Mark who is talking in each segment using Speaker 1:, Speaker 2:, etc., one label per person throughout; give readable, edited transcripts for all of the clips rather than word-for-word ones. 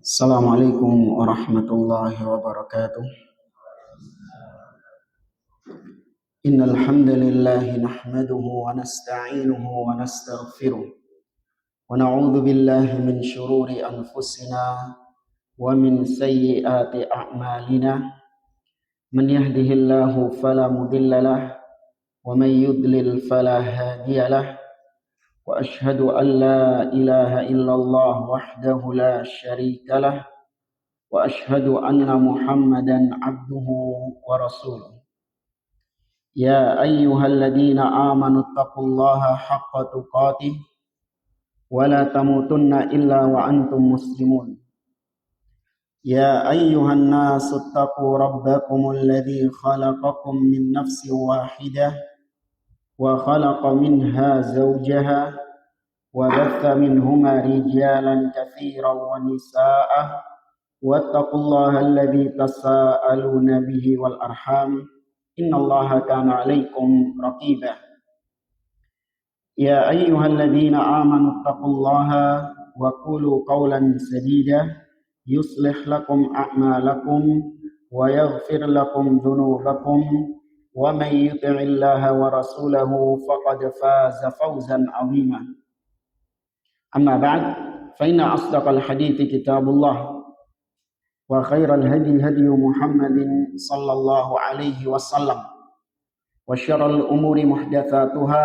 Speaker 1: Assalamualaikum warahmatullahi wabarakatuh. Innal hamdalillah nahmaduhu wa nasta'inuhu wa nastaghfiruh wa na'udzu billahi min shururi anfusina wa min sayyiati a'malina. Man yahdihillahu fala mudilla lahu wa man yudlil fala hadiya lahu. Wa ashhadu an la ilaha illallah wahdahu la syarika lah wa ashhadu anna Muhammadan abduhu wa rasuluh. Ya ayyuhalladzina amanu taqullaha haqqa tuqatih wa la tamutunna illa wa antum muslimun. Ya ayyuhan nasu taqu rabbakumul ladzi khalaqakum min nafsin wahidah wa khalaqa minha zawjaha wa batha minhuma rijalan katsiran wa nisaa'a wattaqullaha alladzi tasaaluna bihi wal arham innallaha kana 'alaikum raqiba. Ya ayyuhalladzina amanu taqullaha wa qulu qawlan sadida yuslih lakum a'malakum wa yaghfir lakum dhunubakum wa may yuti'illaha wa rasulahu faqad faza fawzan 'azima. Amma ba'd, fa inna asdaqal hadithi kitabullah wa khairal hadi hadiyu Muhammadin sallallahu alaihi wasallam wa syarrul umuri muhdatsatuha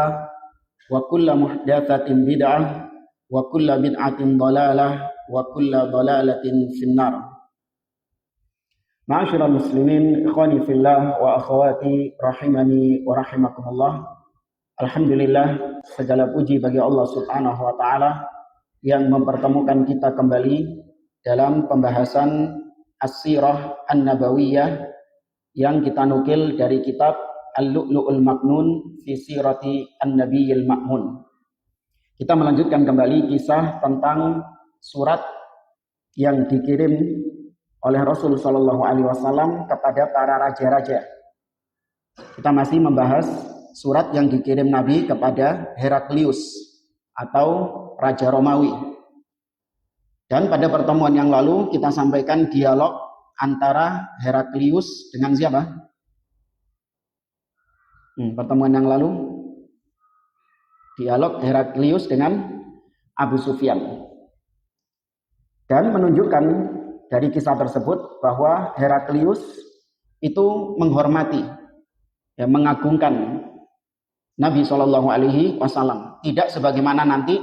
Speaker 1: wa kullu muhdatsatin bid'ah wa kullu bid'atin dhalalah wa kullu dhalalatin finnar. Ma'asyiral muslimin, ikhwani fillah wa akhwati rahimani wa rahimakumullah. Alhamdulillah, segala puji bagi Allah Subhanahu wa taala yang mempertemukan kita kembali dalam pembahasan As-Sirah An-Nabawiyah yang kita nukil dari kitab Al-Lu'lu'ul Maknun fi Sirati An-Nabiyil Ma'mun. Kita melanjutkan kembali kisah tentang surat yang dikirim oleh Rasul Shallallahu Alaihi Wasallam kepada para raja-raja. Kita masih membahas surat yang dikirim Nabi kepada Heraklius atau Raja Romawi. Dan pada pertemuan yang lalu kita sampaikan dialog antara Heraklius dengan siapa? Pertemuan yang lalu dialog Heraklius dengan Abu Sufyan. Dan menunjukkan dari kisah tersebut bahwa Heraklius itu menghormati, mengagungkan Nabi Shallallahu Alaihi Wasallam. Tidak sebagaimana nanti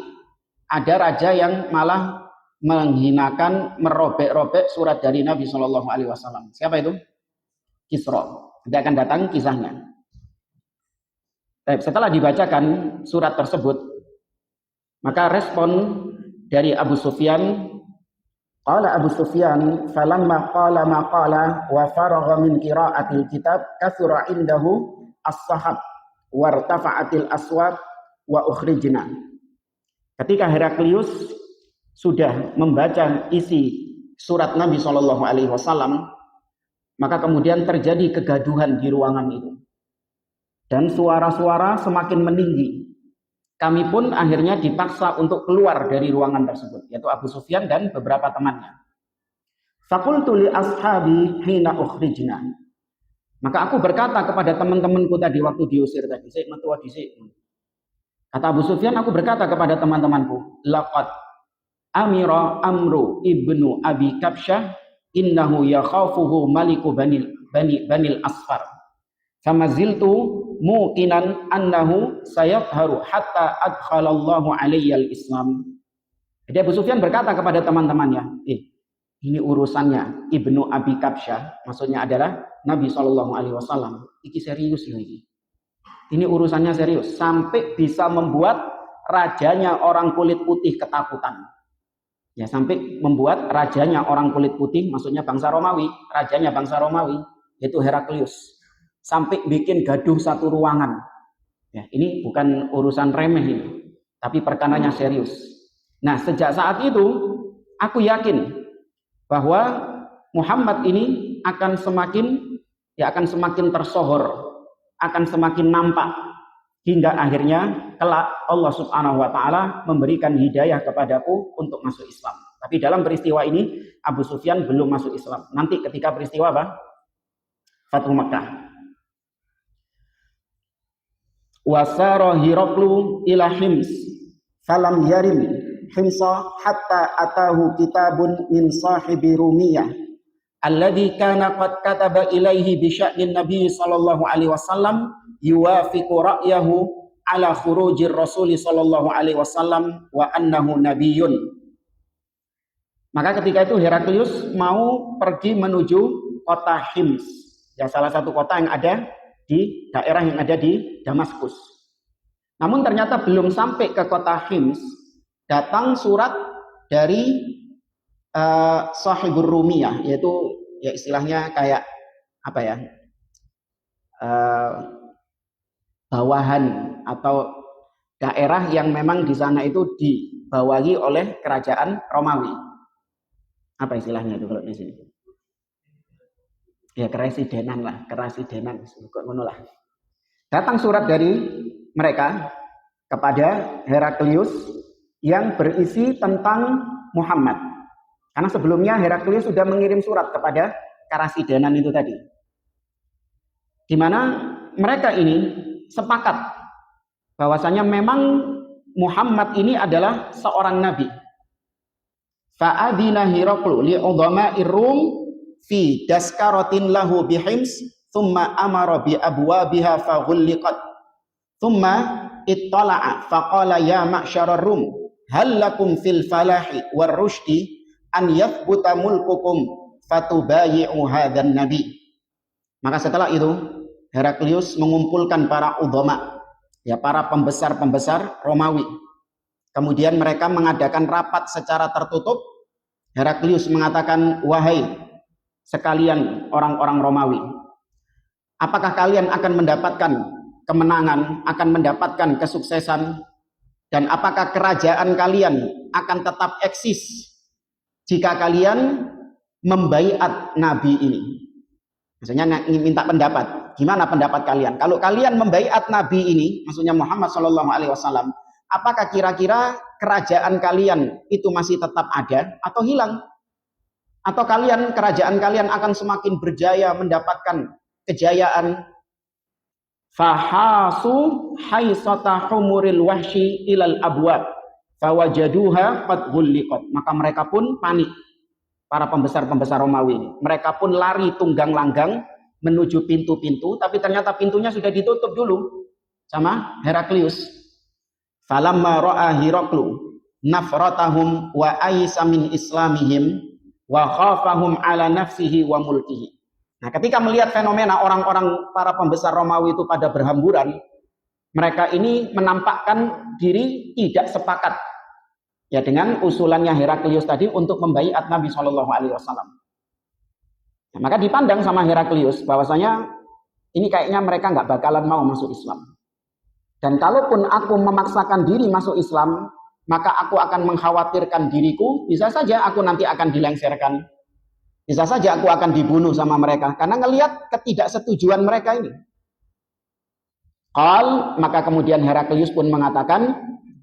Speaker 1: ada raja yang malah menghinakan, merobek-robek surat dari Nabi Shallallahu Alaihi Wasallam. Siapa itu? Kisra. Nanti akan datang kisahnya. Setelah dibacakan surat tersebut, maka respon dari Abu Sufyan. Qala Abu Sufyan falamma qala ma qala wa faragha min qira'atil kitab kathura indahu as-sahab wartafa'atil aswat wa ukhrijna. Ketika Heraklius sudah membaca isi surat Nabi Shallallahu Alaihi Wasallam, maka kemudian terjadi kegaduhan di ruangan itu dan suara-suara semakin meninggi. Kami pun akhirnya dipaksa untuk keluar dari ruangan tersebut, yaitu Abu Sufyan dan beberapa temannya. Faqultu li ashabi hina ukhrijna. Maka aku berkata kepada teman-temanku tadi waktu diusir tadi, saya metua dhisik. Kata Abu Sufyan, aku berkata kepada teman-temanku, laqad amira Amru ibnu Abi Kabsyah innahu yakhafuhu maliku banil Asfar. Famaziltu muqinan annahu sayadharu hatta adkhalallahu alayyal Islam. Jadi Abu Sufyan berkata kepada teman-temannya, ini urusannya Ibnu Abi Kabsyah, maksudnya adalah Nabi Shallallahu Alaihi Wasallam. Ini serius ini. Ini urusannya serius sampai bisa membuat rajanya orang kulit putih ketakutan. Ya, sampai membuat rajanya orang kulit putih, maksudnya bangsa Romawi, rajanya bangsa Romawi, yaitu Heraklius, sampai bikin gaduh satu ruangan. Ya, ini bukan urusan remeh ini, tapi perkaranya serius. Nah, sejak saat itu aku yakin bahwa Muhammad ini akan semakin tersohor, akan semakin nampak, hingga akhirnya kelak Allah Subhanahu wa taala memberikan hidayah kepadaku untuk masuk Islam. Tapi dalam peristiwa ini Abu Sufyan belum masuk Islam. Nanti ketika peristiwa apa? Fathu Makkah. Wasara Hiraqlu ila Hims falam yarim Himsa hatta atahu kitabun min sahibi Rumiyah alladhi kana qad kataba ilaihi bi sya'nin Nabi sallallahu alaihi wasallam yuwafiqu ra'yahu ala khurujir Rasul sallallahu alaihi wasallam wa annahu nabiyyun. Maka ketika itu Heraklius mau pergi menuju kota Hims, ya salah satu kota yang ada di daerah yang ada di Damaskus. Namun ternyata belum sampai ke kota Hims, datang surat dari Sahibur Rumiyah, yaitu ya istilahnya kayak apa ya, bawahan atau daerah yang memang di sana itu dibawahi oleh kerajaan Romawi. Apa istilahnya itu kalau di sini? Ya keresidenan lah, keresidenan, ngono lah. Datang surat dari mereka kepada Heraklius yang berisi tentang Muhammad. Karena sebelumnya Heraklius sudah mengirim surat kepada keresidenan itu tadi. Di mana mereka ini sepakat bahwasanya memang Muhammad ini adalah seorang nabi. Fa'adina Hiraqlu li'udhama'ir Rum fi daskaratin lahu bihims thumma amara bi abwabiha faghulliqat thumma ittala'a faqala ya ma'syarar Rum hal lakum fil falahi war rushdi an yathbuta mulkukum fatubayi'u hadzan nabi. Maka setelah itu Heraklius mengumpulkan para udhama, ya para pembesar-pembesar Romawi. Kemudian mereka mengadakan rapat secara tertutup. Heraklius mengatakan, wahai sekalian orang-orang Romawi, apakah kalian akan mendapatkan kemenangan, akan mendapatkan kesuksesan, dan apakah kerajaan kalian akan tetap eksis jika kalian membaiat nabi ini? Maksudnya minta pendapat. Gimana pendapat kalian? Kalau kalian membaiat nabi ini, maksudnya Muhammad SAW, apakah kira-kira kerajaan kalian itu masih tetap ada atau hilang? Atau kerajaan kalian akan semakin berjaya mendapatkan kejayaan? Fahasu haisata humuril wahsyi ilal abwab fawajaduha qad ghulliqat. Maka mereka pun panik, para pembesar-pembesar Romawi ini. Mereka pun lari tunggang langgang menuju pintu-pintu, tapi ternyata pintunya sudah ditutup dulu sama Heraklius. Falamma ra'a Hiraqlu nafratahum wa aisa min islamihim wa khafahum ala nafsihi wa mulkihi. Nah, ketika melihat fenomena orang-orang para pembesar Romawi itu pada berhamburan, mereka ini menampakkan diri tidak sepakat ya dengan usulannya Heraklius tadi untuk membaiat Nabi Shallallahu Alaihi Wasallam. Nah, maka dipandang sama Heraklius bahwasanya ini kayaknya mereka nggak bakalan mau masuk Islam. Dan kalaupun aku memaksakan diri masuk Islam, maka aku akan mengkhawatirkan diriku, bisa saja aku nanti akan dilengsarkan, bisa saja aku akan dibunuh sama mereka karena ngelihat ketidaksetujuan mereka ini. Maka kemudian Heraklius pun mengatakan,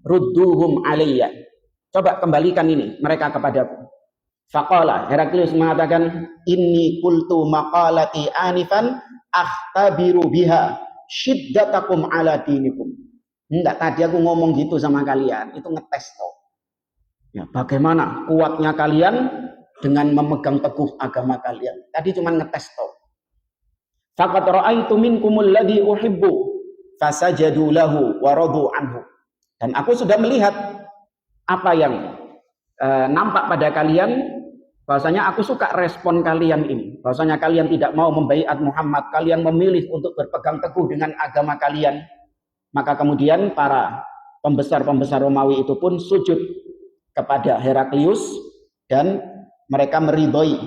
Speaker 1: rudduhum alayya. Coba kembalikan ini mereka kepadaku. Faqala, Heraklius mengatakan, inni qultu maqalati anifan akhtabiru biha syiddatakum ala dinikum. Enggak, tadi aku ngomong gitu sama kalian, itu ngetes toh. Ya, bagaimana kuatnya kalian dengan memegang teguh agama kalian. Tadi cuma ngetes toh. Faqad ra'aitu minkumul ladzi uhibbu fasajadu lahu wa radu anhu. Dan aku sudah melihat apa yang nampak pada kalian, bahwasanya aku suka respon kalian ini, bahwasanya kalian tidak mau membaiat Muhammad, kalian memilih untuk berpegang teguh dengan agama kalian. Maka kemudian para pembesar-pembesar Romawi itu pun sujud kepada Heraklius dan mereka meridhoi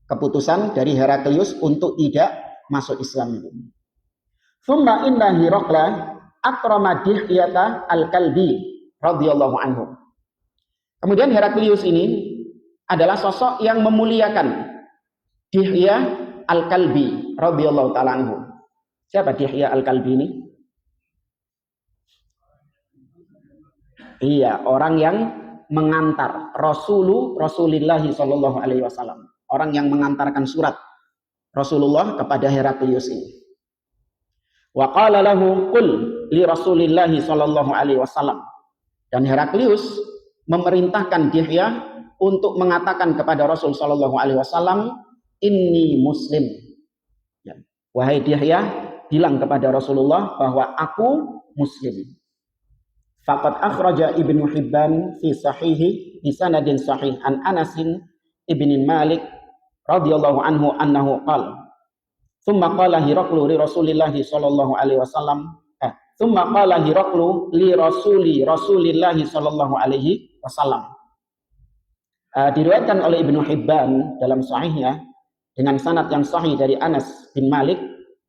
Speaker 1: keputusan dari Heraklius untuk tidak masuk Islam itu. Summa inna Hiraqla akrama Dihyata al-Kalbi radhiyallahu anhu. Kemudian Heraklius ini adalah sosok yang memuliakan Dihyah al-Kalbi radhiyallahu ta'ala anhu. Siapa Dihya Al-Kalbi ini? Iya, orang yang mengantar Rasulullah sallallahu alaihi wasallam. Orang yang mengantarkan surat Rasulullah kepada Heraklius ini. Wa qala lahu qul li Rasulillah sallallahu alaihi wasallam. Dan Heraklius memerintahkan Dihya untuk mengatakan kepada Rasul sallallahu alaihi wasallam, "Inni muslim." Ya. Wahai Dihya, bilang kepada Rasulullah bahwa aku muslim. Faqad akhraja Ibnu Hibban fi sahihi bi sanadin sahih an Anas ibn Malik radhiyallahu anhu annahu qala thumma qala Hiraqlu li Rasulillah sallallahu alaihi wasallam thumma qala Hiraqlu li Rasulillah sallallahu alaihi wasallam. Diriwayatkan oleh Ibnu Hibban dalam sahihnya dengan sanad yang sahih dari Anas bin Malik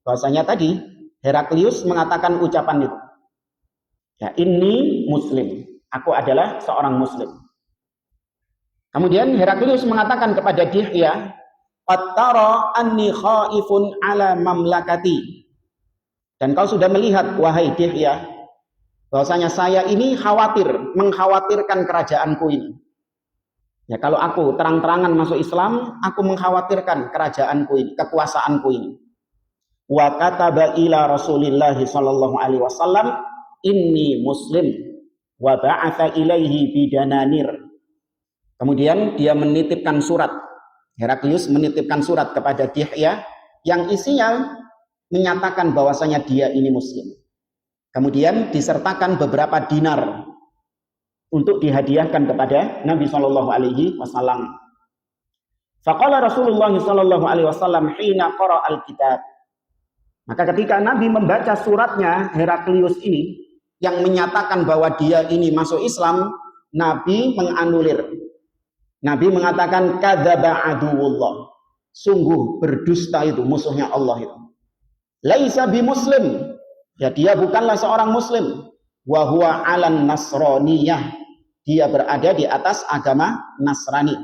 Speaker 1: bahwasanya tadi Heraklius mengatakan ucapan itu. Ya, ini muslim. Aku adalah seorang muslim. Kemudian Heraklius mengatakan kepada Dihya, "Attara anni khaifun ala mamlakati." Dan kau sudah melihat, wahai Dihya, bahwasanya saya ini mengkhawatirkan kerajaanku ini. Ya, kalau aku terang-terangan masuk Islam, aku mengkhawatirkan kerajaanku ini, kekuasaanku ini. Wa kataba ila Rasulillah sallallahu alaihi wasallam, "Inni muslim wa ba'atha ilaihi bidananir." Kemudian dia menitipkan surat. Heraklius menitipkan surat kepada Dihya yang isinya menyatakan bahwasanya dia ini muslim. Kemudian disertakan beberapa dinar untuk dihadiahkan kepada Nabi sallallahu alaihi wasallam. Faqala Rasulullah sallallahu alaihi wasallam hina qara al-kitab. Maka ketika Nabi membaca suratnya Heraklius ini yang menyatakan bahwa dia ini masuk Islam, Nabi menganulir. Nabi mengatakan kadzaba aduwullah. Sungguh berdusta itu musuhnya Allah itu. Laisa bimuslim. Ya, dia bukanlah seorang muslim. Wa huwa 'alan nasraniyah. Dia berada di atas agama Nasrani.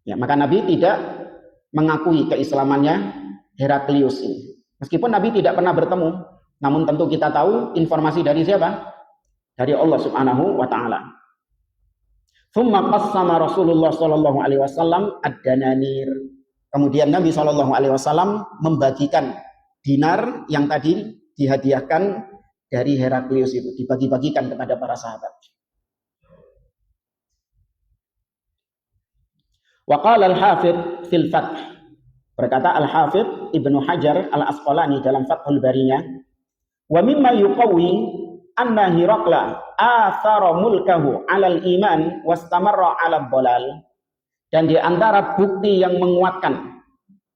Speaker 1: Ya, maka Nabi tidak mengakui keislamannya Heraklius ini. Meskipun Nabi tidak pernah bertemu, namun tentu kita tahu informasi dari siapa? Dari Allah Subhanahu wa taala. Tsumma qassama Rasulullah sallallahu alaihi wasallam ad-dananir. Kemudian Nabi sallallahu alaihi wasallam membagikan dinar yang tadi dihadiahkan dari Heraklius itu, dibagi-bagikan kepada para sahabat. Wa qala al-Hafidz fil Fath. Berkata Al-Hafidz Ibnu Hajar Al-Asqalani dalam Fathul Barinya, wa mimma yuqawwi anna Hiraqla athara mulkahu 'alal iman wastamarra 'alad dhalal. Dan di antara bukti yang menguatkan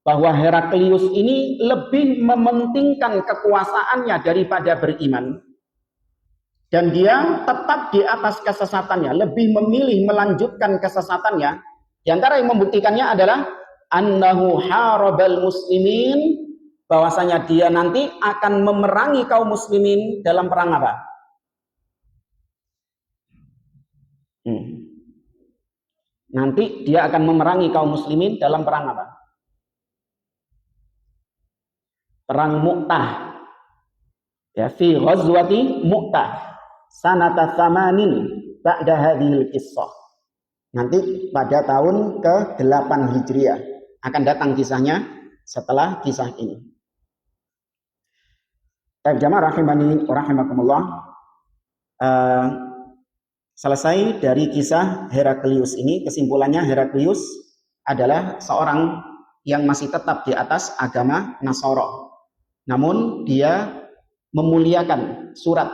Speaker 1: bahwa Heraklius ini lebih mementingkan kekuasaannya daripada beriman, dan dia tetap di atas kesesatannya, lebih memilih melanjutkan kesesatannya. Di antara yang membuktikannya adalah annahu harabal muslimin, bahwasanya dia nanti akan memerangi kaum muslimin dalam perang apa? Nanti dia akan memerangi kaum muslimin dalam perang apa? Perang Mu'tah. Ya, fi ghazwati Mu'tah sanata tsamanin ba'da hadhil qissah. Nanti pada tahun ke-8 Hijriah akan datang kisahnya setelah kisah ini. Baik jamaah rahimani wa rahimakumullah. Selesai dari kisah Heraklius ini, kesimpulannya Heraklius adalah seorang yang masih tetap di atas agama Nasara. Namun dia memuliakan surat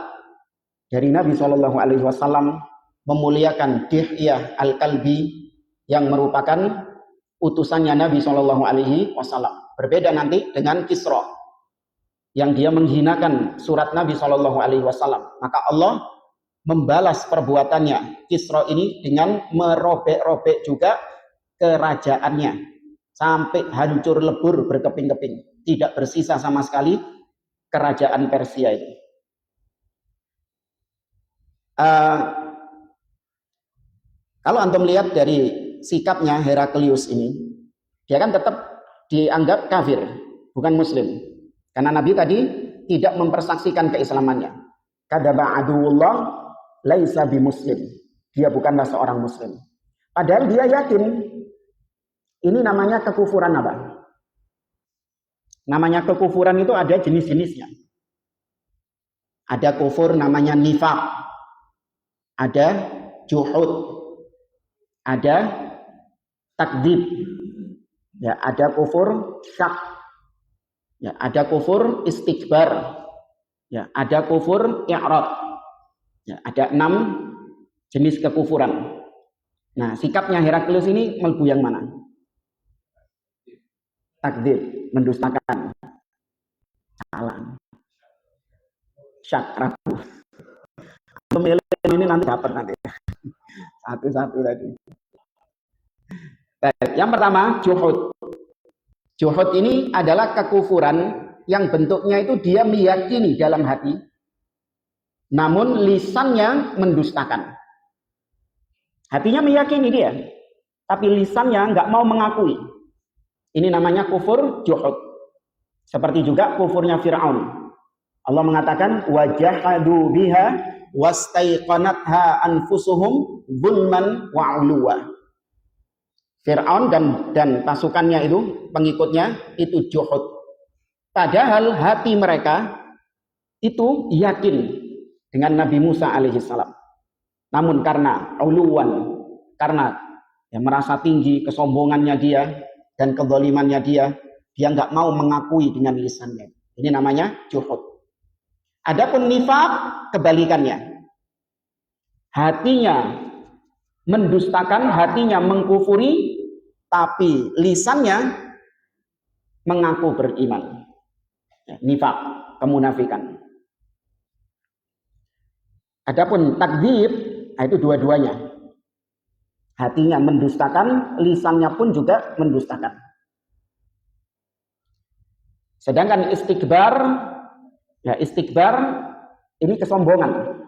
Speaker 1: dari Nabi Shallallahu Alaihi Wasallam, memuliakan Dihya Al-Kalbi yang merupakan utusannya Nabi Shallallahu Alaihi Wasallam. Berbeda nanti dengan Kisra yang dia menghinakan surat Nabi Shallallahu Alaihi Wasallam. Maka Allah membalas perbuatannya Kisra ini dengan merobek-robek juga kerajaannya sampai hancur lebur berkeping-keping, tidak bersisa sama sekali kerajaan Persia itu. Kalau antum lihat dari sikapnya Heraklius ini, dia kan tetap dianggap kafir, bukan muslim. Karena Nabi tadi tidak mempersaksikan keislamannya. Kadzaba aduwwullah laisa bimuslim. Dia bukanlah seorang muslim. Padahal dia yakin ini namanya kekufuran apa? Namanya kekufuran itu ada jenis-jenisnya. Ada kufur namanya nifaq. Ada juhud. Ada takdzib. Ya, ada kufur syak. Ya, ada kufur istikbar. Ya, ada kufur i'rad. Ya, ada 6 jenis kekufuran. Nah, sikapnya Heraklius ini melbu yang mana? Takdzib, mendustakan. Salah. Syak, ragu. Pemilih ini nanti dapat nanti. Satu-satu tadi. Yang pertama, juhud. Juhud ini adalah kekufuran yang bentuknya itu dia meyakini dalam hati, namun lisannya mendustakan. Hatinya meyakini dia, tapi lisannya nggak mau mengakui. Ini namanya kufur juhud. Seperti juga kufurnya Fir'aun. Allah mengatakan wajahadu biha wastaiqanatha anfusuhum zulman wa 'uluwa. Fir'aun dan pasukannya itu, pengikutnya itu juhud. Padahal hati mereka itu yakin dengan Nabi Musa alaihissalam. Namun karena uluwan, karena merasa tinggi kesombongannya dia dan kezalimannya dia nggak mau mengakui dengan lisannya. Ini namanya juhud. Adapun nifaq kebalikannya. Hatinya mendustakan, hatinya mengkufuri, tapi lisannya mengaku beriman. Nifaq, kemunafikan. Adapun takdzib, itu dua-duanya. Hatinya mendustakan, lisannya pun juga mendustakan. Sedangkan istikbar, ya istikbar ini kesombongan.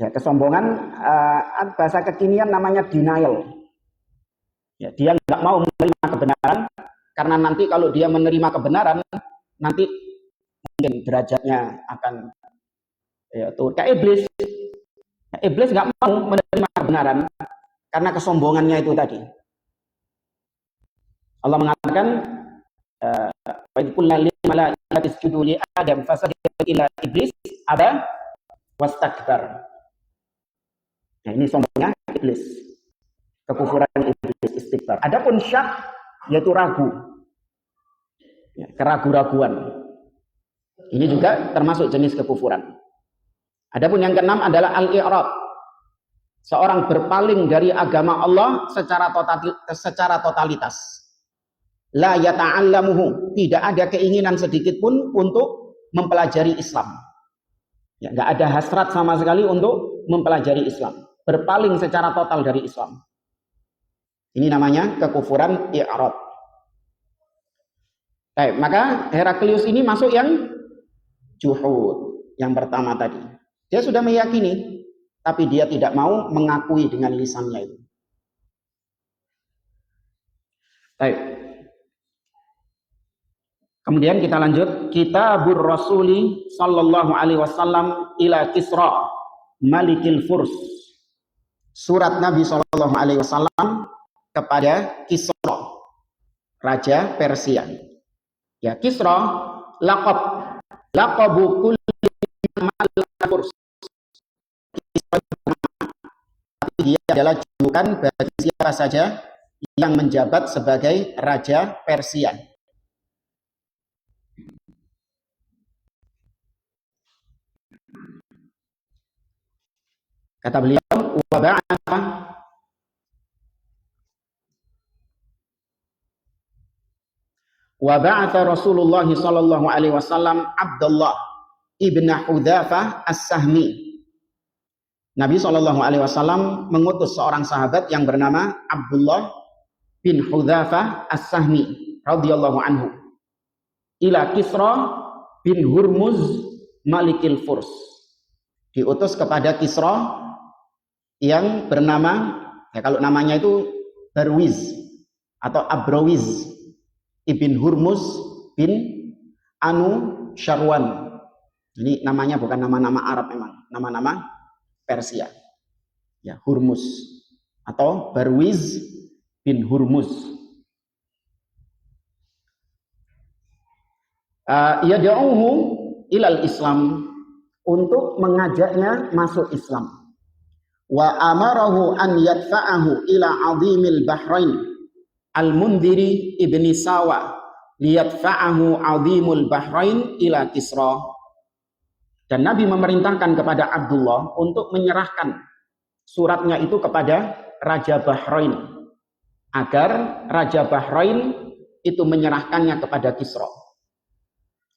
Speaker 1: Ya, kesombongan bahasa kekinian namanya denial. Ya, dia nggak mau menerima kebenaran karena nanti kalau dia menerima kebenaran nanti mungkin derajatnya akan turun kayak iblis. Nah, iblis nggak mau menerima kebenaran karena kesombongannya itu tadi. Allah mengatakan wa qulna lil malaikati isjudu li adam fasajadu illa iblis aba wastakbar. Nah, ini sombongnya iblis. Kekufuran iblis istikbar. Adapun syak yaitu ragu. Ya, keraguan-raguan. Ini juga termasuk jenis kekufuran. Adapun yang keenam adalah al-i'rad. Seorang berpaling dari agama Allah secara totalitas. La yata'allamuhu, tidak ada keinginan sedikit pun untuk mempelajari Islam. Ya, enggak ada hasrat sama sekali untuk mempelajari Islam. Berpaling secara total dari Islam. Ini namanya kekufuran i'rad. Baik, maka Heraklius ini masuk yang juhud, yang pertama tadi. Dia sudah meyakini, tapi dia tidak mau mengakui dengan lisannya itu. Baik. Kemudian kita lanjut, Kitabur Rasuli sallallahu alaihi wasallam ila Kisra Malikil Furs. Surat Nabi sallallahu alaihi wasallam kepada Kisra, raja Persia. Ya, Kisra laqabu kulli Malikil Furs. Tapi dia adalah julukan bagi siapa saja yang menjabat sebagai raja Persia. Kata beliau, wa ba'atha Rasulullah sallallahu alaihi wasallam Abdullah ibn Hudzafah As-Sahmi. Nabi sallallahu alaihi wasallam mengutus seorang sahabat yang bernama Abdullah bin Hudzafah As-Sahmi radhiyallahu anhu ila Kisra bin Hurmuz Malikil Furs. Diutus kepada Kisra yang bernama, ya kalau namanya itu Barwiz atau Abrawiz ibn Hurmuz bin Anu Syarwan. Ini namanya bukan nama-nama Arab memang, nama-nama Persia. Ya, Hurmuz atau Barwiz bin Hurmuz. Yad'uhu ilal Islam, untuk mengajaknya masuk Islam. Wa amarahu an yadfa'ahu ila azimil bahrain al-Mundhiri ibni Sawa liyadfa'ahu azimul bahrain ila Kisra. Dan Nabi memerintahkan kepada Abdullah untuk menyerahkan suratnya itu kepada Raja Bahrain, agar Raja Bahrain itu menyerahkannya kepada Kisra.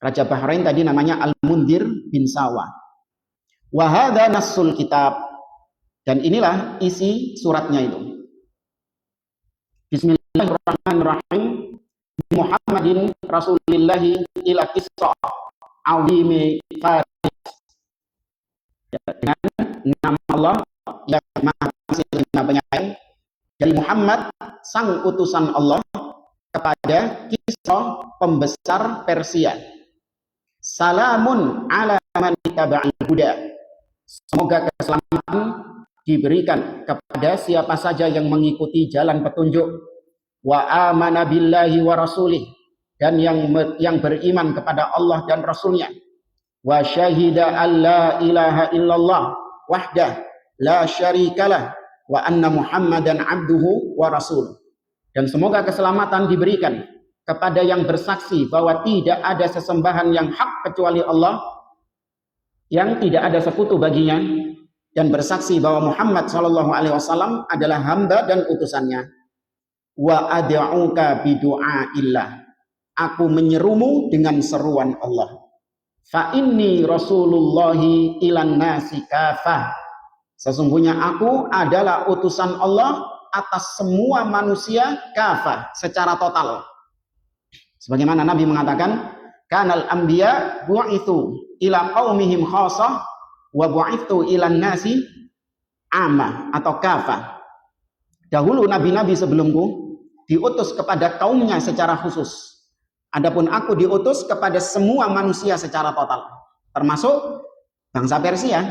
Speaker 1: Raja Bahrain tadi namanya Al-Mundhir bin Sawa. Wa hadza nassul kitab, dan inilah isi suratnya itu. Bismillahirrahmanirrahim. Muhammadin Rasulillahi ila Kisra azimi Faris. Dengan nama Allah yang Maha Pengasih lagi Maha Penyayang, dari Muhammad sang utusan Allah kepada Kisra pembesar Persia. Salamun ala man taba'al huda. Semoga keselamatan diberikan kepada siapa saja yang mengikuti jalan petunjuk. Wa amana billahi wa rasulih, dan yang beriman kepada Allah dan Rasulnya. Wa syahida alla ilaha illallah wahdah la syarikalah wa anna Muhammadan abduhu wa rasul. Dan semoga keselamatan diberikan kepada yang bersaksi bahwa tidak ada sesembahan yang hak kecuali Allah, yang tidak ada sekutu baginya, dan bersaksi bahwa Muhammad SAW adalah hamba dan utusannya. Wa ad'uka bidu'aillah, aku menyerumu dengan seruan Allah. Fa inni rasulullahi ilan nasi kafah, sesungguhnya aku adalah utusan Allah atas semua manusia kafah, secara total. Sebagaimana Nabi mengatakan, kanal anbiya bu'ithu ila qaumihim khassah wa bu'ithu ilan nasi amma atau kafah. Dahulu nabi-nabi sebelumku diutus kepada kaumnya secara khusus. Adapun aku diutus kepada semua manusia secara total, termasuk bangsa Persia.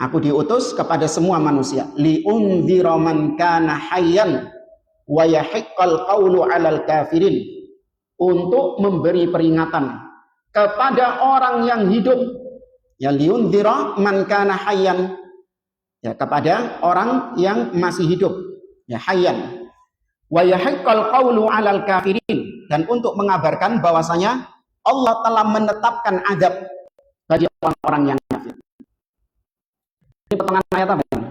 Speaker 1: Aku diutus kepada semua manusia. Li'undhira man kana hayyan wa yahiqqal qawlu 'alal kafirin, untuk memberi peringatan kepada orang yang hidup. Ya, li'undhira man kana hayyan, ya, kepada orang yang masih hidup, ya, hayyan. Wa yahiqqal qawlu 'alal kafirin, dan untuk mengabarkan bahwasanya Allah telah menetapkan azab bagi orang-orang yang kafir. Ini potongan ayat apa ini?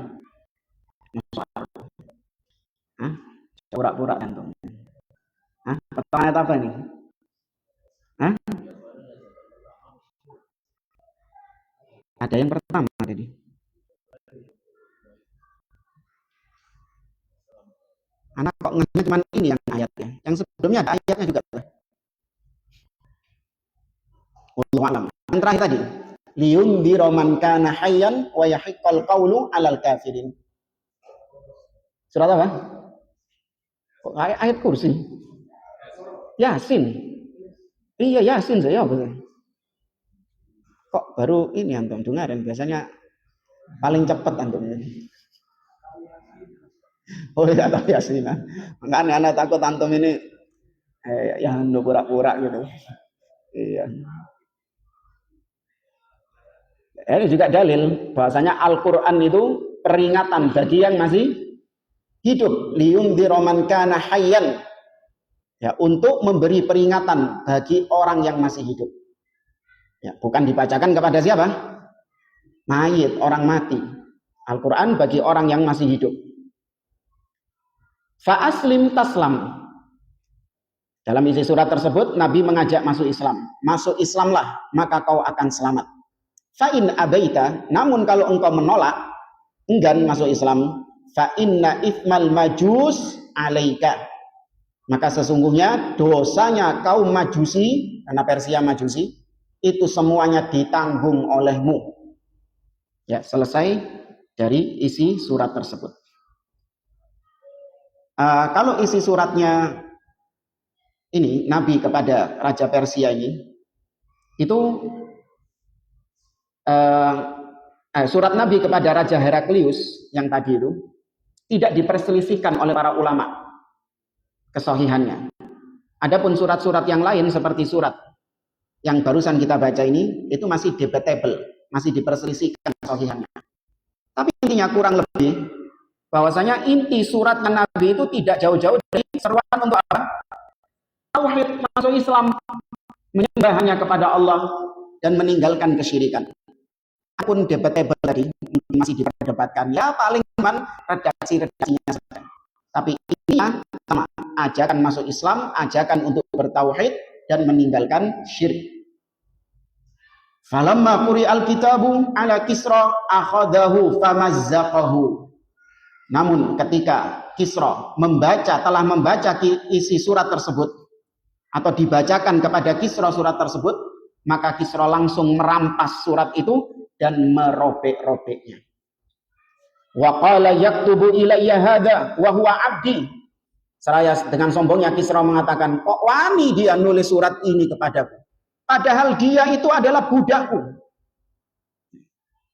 Speaker 1: Hah? Pura-pura kantung. Hah? Potongan ayat apa ini? Hah? Ada yang pertama tadi. Anak kok ngehnya cuma ini yang ayatnya. Yang sebelumnya ada ayatnya juga. Wallahu a'lam. Yang terakhir tadi, liyundhira man kana hayyan wa yahiqqal qawlu 'alal kafirin. Surat apa? Kok ayat kursi? Yasin. Iya, Yasin saya betul. Kok baru ini antum dengarin, biasanya paling cepat antum ini. Oh ya, tahu Yasin. Makanya anak takut antum ini yang pura-pura gitu. Iya. Ini juga dalil bahwasanya Al-Qur'an itu peringatan bagi yang masih hidup. Liyundhira man kana hayyan, ya, untuk memberi peringatan bagi orang yang masih hidup. Ya, bukan dibacakan kepada siapa? Mayit, orang mati. Al-Qur'an bagi orang yang masih hidup. Fa aslim taslam. Dalam isi surat tersebut Nabi mengajak masuk Islam. Masuk Islamlah, maka kau akan selamat. Fa in abaita, namun kalau engkau menolak, enggan masuk Islam, fa inna ithmal majus alaika, maka sesungguhnya dosanya kaum Majusi, karena Persia Majusi, itu semuanya ditanggung olehmu. Ya, selesai dari isi surat tersebut. Kalau isi suratnya ini Nabi kepada Raja Persia ini, itu surat Nabi kepada Raja Heraklius yang tadi itu tidak diperselisihkan oleh para ulama kesahihannya. Adapun surat-surat yang lain seperti surat yang barusan kita baca ini itu masih debatable, masih diperselisihkan kesahihannya. Tapi intinya kurang lebih bahwasanya inti surat Nabi itu tidak jauh-jauh dari seruan untuk apa? Tauhid, masuk Islam, menyembah hanya kepada Allah dan meninggalkan kesyirikan. Pun debatable tadi masih diperdebatkan, ya paling cuma redaksinya saja. Tapi intinya sama, ajakan masuk Islam, ajakan untuk bertauhid dan meninggalkan syirik. Falamma quri'al kitabu ala Kisra akhadahu famazzaqahu. Namun ketika Kisra telah membaca isi surat tersebut atau dibacakan kepada Kisra surat tersebut, maka Kisra langsung merampas surat itu dan merobek-robeknya. Wa qala yaktubu ilayya hadza wa huwa 'abdi. Seraya dengan sombongnya Kisra mengatakan, kok wani dia nulis surat ini kepadaku, padahal dia itu adalah budakku.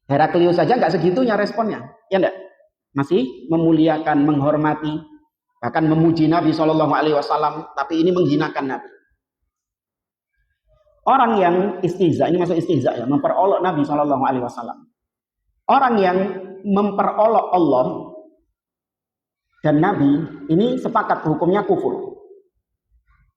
Speaker 1: Heraklius saja nggak segitunya responnya, ya enggak? Masih memuliakan, menghormati, bahkan memuji Nabi SAW, tapi ini menghinakan Nabi. Orang yang istihza, ini masuk istihza ya, memperolok Nabi SAW. Orang yang memperolok Allah dan Nabi, ini sepakat hukumnya kufur.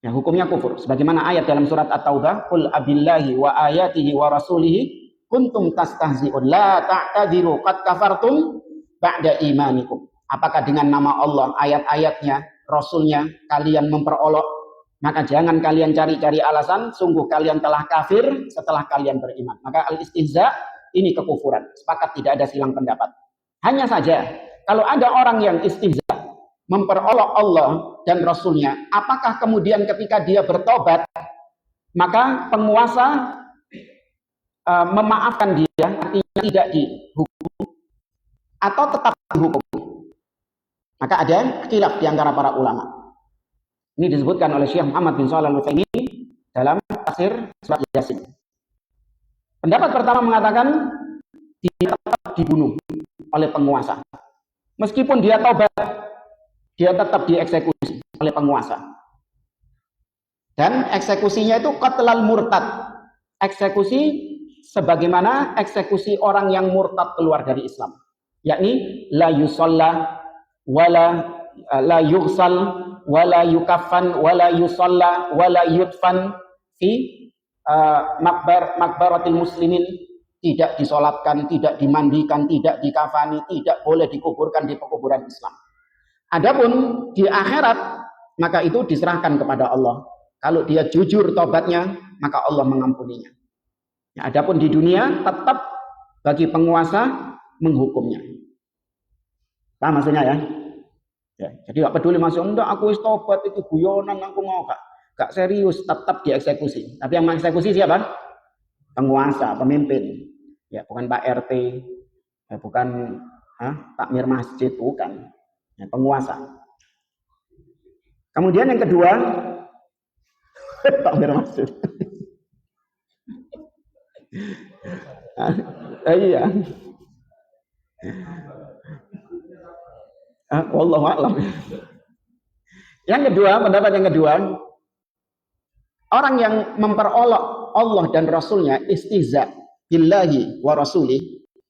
Speaker 1: Ya, hukumnya kufur. Sebagaimana ayat dalam surat At-Taubah, "Qul abillahi wa ayatihi wa rasulihi kuntum tastahzi'un la ta'tadiru qad kafartum ba'da imanikum." Apakah dengan nama Allah, ayat-ayatnya, Rasulnya kalian memperolok? Maka jangan kalian cari-cari alasan, sungguh kalian telah kafir setelah kalian beriman. Maka al-istihza ini kekufuran. Sepakat, tidak ada silang pendapat. Hanya saja, kalau ada orang yang istihza, memperolok Allah dan Rasulnya, apakah kemudian ketika dia bertobat, maka penguasa memaafkan dia, artinya tidak dihukum, atau tetap dihukum? Maka ada khilaf di antara para ulama. Ini disebutkan oleh Syekh Muhammad bin Shalih Al-Utsaimin dalam tafsir surat Yasin. Pendapat pertama mengatakan dia tetap dibunuh oleh penguasa. Meskipun dia taubat, dia tetap dieksekusi oleh penguasa. Dan eksekusinya itu qatlal murtad. Eksekusi sebagaimana eksekusi orang yang murtad keluar dari Islam. Yakni la yusalla wala la yughsal wala yukaffan wala yusalla wala yudfan fi makbaratil muslimin. Tidak disolatkan, tidak dimandikan, tidak dikafani, tidak boleh dikuburkan di pekuburan Islam. Adapun di akhirat, maka itu diserahkan kepada Allah. Kalau dia jujur tobatnya, maka Allah mengampuninya. Ya, adapun di dunia, tetap bagi penguasa menghukumnya. Paham maksudnya ya? Ya, jadi gak peduli masuk, enggak aku tobat itu guyonan, aku mau gak serius, tetap dieksekusi. Tapi yang mengeksekusi siapa? Penguasa, pemimpin. Ya, bukan Pak RT, ya, bukan takmir masjid, bukan. Ya, penguasa. Kemudian yang kedua, takmir masjid. Iya. Wallahu a'lam. Yang kedua, pendapat yang kedua, orang yang memperolok Allah dan Rasulnya, istihza billahi wa rasulih,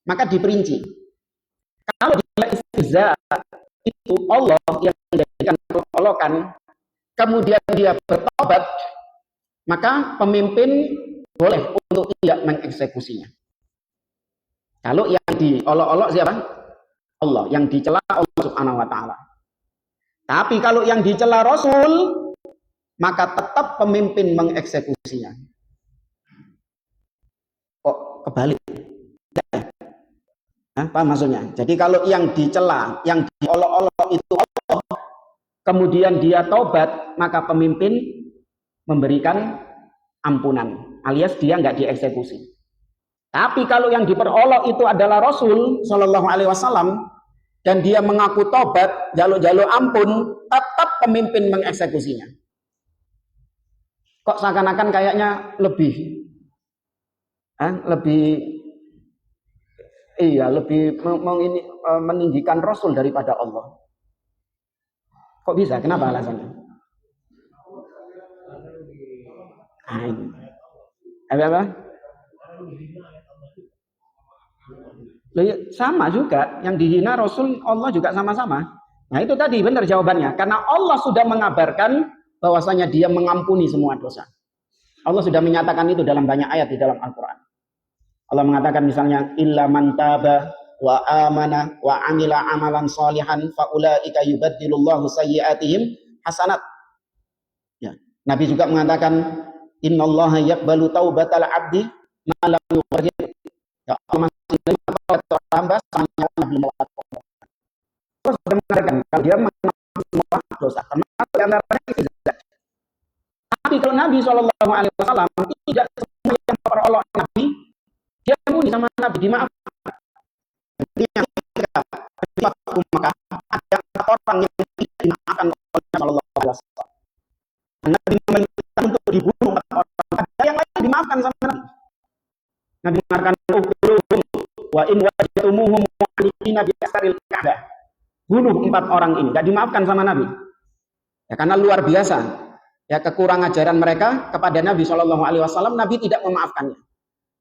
Speaker 1: maka diperinci. Kalau dia istihza itu Allah yang menjadikan perolokan, kemudian dia bertobat, maka pemimpin boleh untuk tidak mengeksekusinya. Kalau yang diolok-olok siapa? Allah. Yang dicela Allah Subhanahu wa taala. Tapi kalau yang dicela Rasul, maka tetap pemimpin mengeksekusinya. Kok kebalik? Apa maksudnya? Jadi kalau yang dicela, yang diolok-olok itu Allah, kemudian dia tobat, maka pemimpin memberikan ampunan, alias dia nggak dieksekusi. Tapi kalau yang diperolok itu adalah Rasul Shallallahu Alaihi Wasallam dan dia mengaku tobat, jaluk-jaluk ampun, tetap pemimpin mengeksekusinya. Kok seakan-akan kayaknya lebih lebih meninggikan Rasul daripada Allah. Kok bisa? Kenapa alasannya? Apa? Sama juga, yang dihina Rasul Allah juga sama-sama. Nah itu tadi benar jawabannya, karena Allah sudah mengabarkan bahwasanya Dia mengampuni semua dosa. Allah sudah menyatakan itu dalam banyak ayat di dalam Al-Quran. Allah mengatakan misalnya, illa man taba wa amana wa amila amalan salihan faulaika yubaddilullahu sayyi'atihim hasanat. Ya. Nabi juga mengatakan, innallaha yaqbalu taubatal abdi ma lam yughfir. Ya Allah masih menerima taubat hamba selama belum melakukan. Allah sudah mengatakan kalau Dia mengampuni semua dosa, termasuk di antaranya izat. Tapi kalau Nabi SAW tidak semua yang memperolok Nabi, dia muni sama Nabi, dimaafkan. Jadi yang ketiga, maka ada orang yang tidak dimaafkan oleh Rasulullah SAW. Nabi memerintahkan untuk dibunuh orang. Ada yang lain dimaafkan sama Nabi. Nabi mengatakan, wa in wajatumuhum mu'alifina bi asaril Ka'bah. Bunuh 4 orang ini, tidak dimaafkan sama Nabi. Ya, karena luar biasa. Ya, kekurangan ajaran mereka kepada Nabi SAW, Nabi tidak memaafkannya.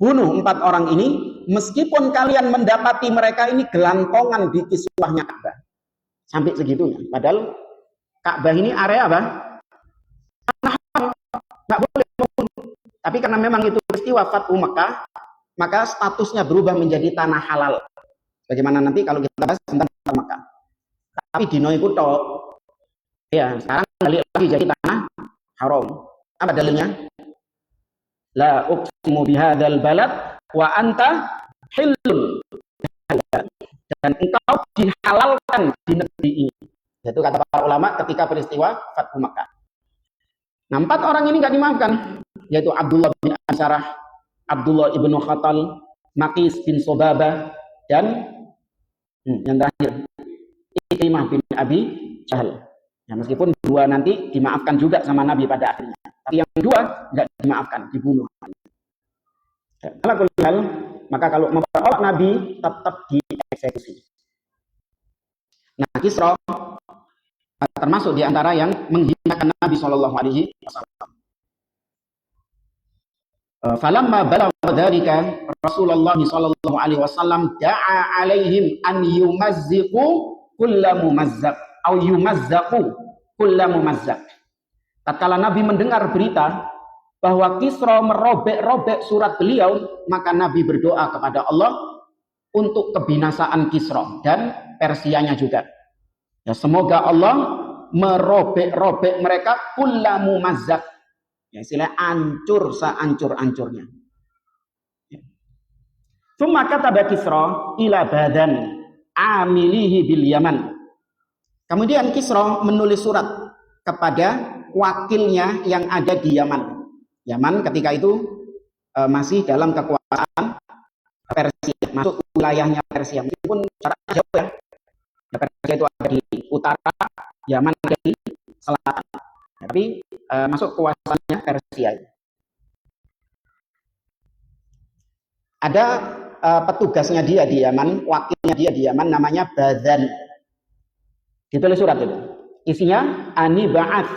Speaker 1: Bunuh 4 orang ini, meskipun kalian mendapati mereka ini gelantongan di kiswahnya Ka'bah. Sampai segitunya. Padahal Ka'bah ini area apa? Tanah haram, nggak boleh membunuh. Tapi karena memang itu peristiwa Fathu Mekah, maka statusnya berubah menjadi tanah halal. Bagaimana nanti kalau kita bahas tentang Mekah. Tapi di Noikuto, ya sekarang balik lagi jadi tanah haram. Apa dalilnya? La uqsimu bihadzal balad wa anta hillun. Dan engkau dihalalkan di negeri ini. Itu kata para ulama ketika peristiwa Fathu Makkah. Nah, 4 orang ini enggak dimaafkan, yaitu Abdullah bin Ansarah, Abdullah ibnu Khatal, Maqis bin Sobabah, dan yang terakhir Ikrimah bin Abi Jahal. Ya, meskipun 2 nanti dimaafkan juga sama Nabi pada akhirnya. Tapi yang 2 enggak dimaafkan, dibunuh. Ya, maka kalau memperolok Nabi tetap dieksekusi. Nah, Kisra termasuk di antara yang menghinakan Nabi SAW. Falamma balagha dzalika Rasulullah SAW da'a alaihim an yumazziqu kullu mumazzaq atau yumazzaqu kullu mumazzaq. Tatkala Nabi mendengar berita bahwa Kisra merobek-robek surat beliau, maka Nabi berdoa kepada Allah untuk kebinasaan Kisra dan Persianya juga. Ya, semoga Allah merobek-robek mereka kullu mumazzaq. Ya, istilah hancur sehancur-hancurnya. Ya. Tsumma kataba Kisra ila badan amilihi bil Yaman. Kemudian Kisra menulis surat kepada wakilnya yang ada di Yaman. Yaman ketika itu masih dalam kekuasaan Persia, masuk wilayahnya Persia. Meskipun jaraknya jauh ya. Persia itu ada di utara, Yaman ada di selatan. Tapi masuk kekuasaannya Persia. Ada petugasnya dia di Yaman, wakilnya dia di Yaman namanya Bazan. Ditulis surat itu. Isinya ani ba'ats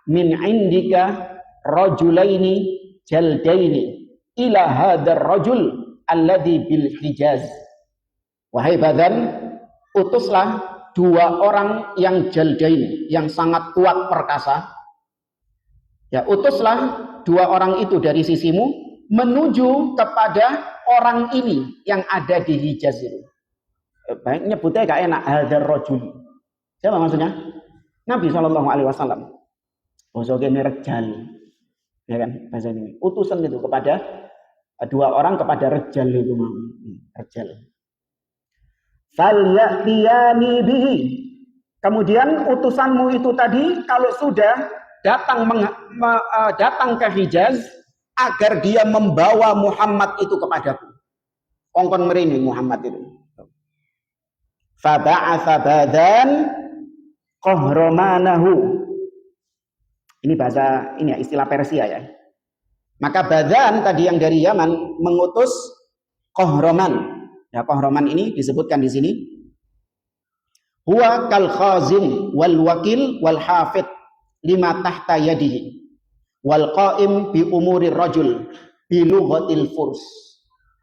Speaker 1: min indika rajulaini jaldaini ila hadzal rajul alladhi bil Hijaz. Wahai Bazan, utuslah 2 orang yang jaldain, yang sangat kuat perkasa. Ya, utuslah 2 orang itu dari sisimu menuju kepada orang ini yang ada di Hijaz itu. Baik nyebutnya gak enak, hadzal rajul. Siapa maksudnya? Nabi SAW. Bosokene rejal. Ya kan bahasa ini. Utusan itu kepada 2 orang kepada rejal itu mau. Rejal. Falyatiyani bihi. Kemudian utusanmu itu tadi kalau sudah datang ke Hijaz agar dia membawa Muhammad itu kepadaku. Kongkon merini Muhammad itu. Fa ba'atsa badan qahramanahu. Ini bahasa ini ya, istilah Persia ya. Maka Badan tadi yang dari Yaman mengutus Qahraman. Ya, Qahraman ini disebutkan di sini. Huwa kal khazin wal wakil wal hafid lima tahta yadihi wal qaim bi umuri rajul bi lughatil furs.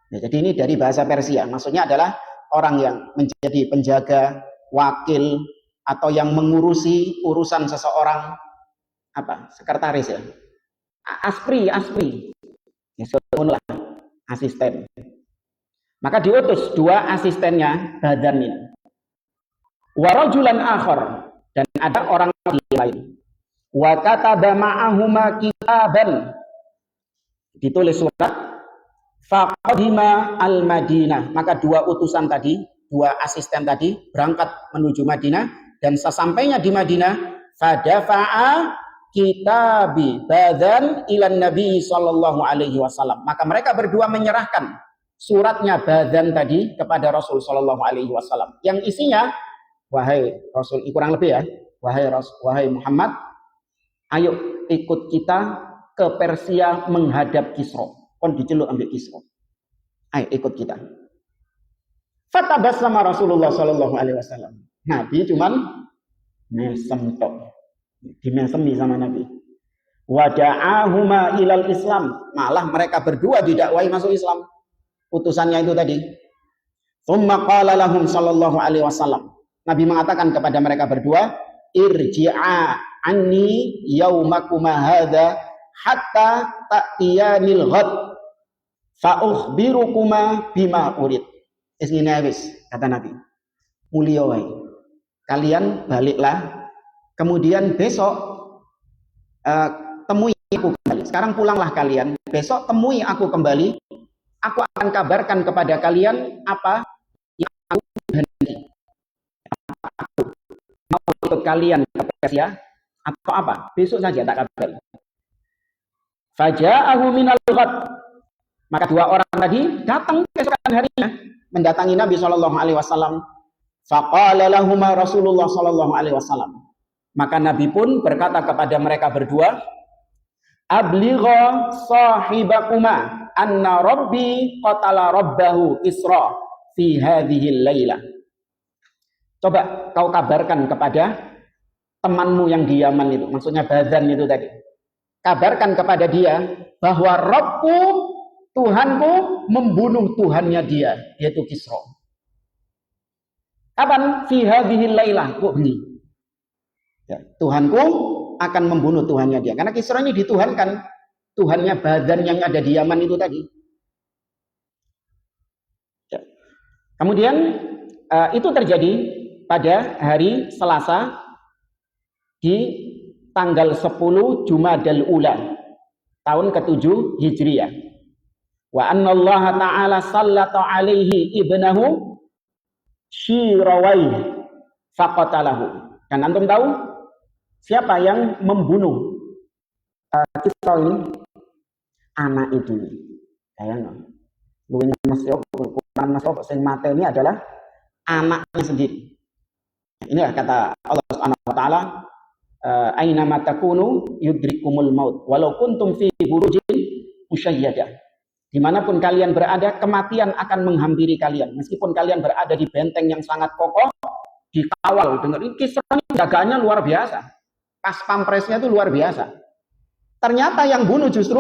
Speaker 1: Ya, jadi ini dari bahasa Persia. Maksudnya adalah orang yang menjadi penjaga, wakil, atau yang mengurusi urusan seseorang, apa, sekretaris ya, aspri ya, asisten. Maka diutus dua asistennya Badan ini. Warajulan akhar, dan ada orang lain. Wa kataba ma'ahuma kitaban, ditulis surat. Faqadima al-Madinah, maka dua utusan tadi, dua asisten tadi berangkat menuju Madinah, dan sesampainya di Madinah, fadafa'a kitabi Badan ilan Nabi sallallahu alaihi wasallam, maka mereka berdua menyerahkan suratnya Badan tadi kepada Rasul sallallahu alaihi wasallam, yang isinya, wahai Rasul, kurang lebih ya, wahai Muhammad, ayo ikut kita ke Persia menghadap Kisra. Kon diceluk ambil Kisra. Ayo ikut kita. Fatabassama Rasulullah sallallahu alaihi wasallam. Nabi cuman mesem tok. Dimesemi sama Nabi. Wada'ahuma ilal Islam. Malah mereka berdua didakwai masuk Islam. Utusannya itu tadi. Tsumma qala lahum sallallahu alaihi wasallam. Nabi mengatakan kepada mereka berdua, irji'a anni yaumakuma hadza hatta ta'tiyanil ghad fa ukhbirukuma bima urid. Isine wis, kata Nabi. Mulia wae. Kalian baliklah, kemudian besok temui aku kembali. Sekarang pulanglah kalian, besok temui aku kembali. Aku akan kabarkan kepada kalian apa yang aku kehendaki. Aku mau ikut kalian ke Persia atau apa? Besok saja tak kabari. Faja'ahu minal ghad. Maka dua orang tadi datang keesokan harinya mendatangi Nabi sallallahu alaihi wasallam. Faqala lahumma Rasulullah sallallahu alaihi wasallam. Maka Nabi pun berkata kepada mereka berdua, abligha sahibakuma anna rabbi qatala rabbahu Kisra fi hadhihi lailah. Coba kau kabarkan kepada temanmu yang di Yaman itu, maksudnya Badan itu tadi. Kabarkan kepada dia bahwa Rabbku, Tuhanku, membunuh Tuhannya dia, yaitu Kisra. Kapan? Fi hadhil lailah. Kok begini? Ya, Tuhanku akan membunuh Tuhannya dia. Karena Kisra ini dituhankan. Tuhannya Badan yang ada di Yaman itu tadi. Ya. Kemudian itu terjadi pada hari Selasa di tanggal 10 Jumadal Ula tahun ke-7 Hijriah. Wa annallaha ta'ala sallata alaihi ibnahu Shirawai faqatalahu. Dan antum tahu siapa yang membunuh Kisra ini? Anak itu. Kayaknya luwih mesyo ukuran mesyo sing mateni adalah anaknya sendiri. Inilah kata Allah Subhanahu wa taala, aina matakunu yudrikumul maut walau kuntum fi burujin musyayyadah. Dimanapun kalian berada, kematian akan menghampiri kalian. Meskipun kalian berada di benteng yang sangat kokoh, dikawal. Dengar ini Kisra jagaannya luar biasa. Pas pampresnya itu luar biasa. Ternyata yang bunuh justru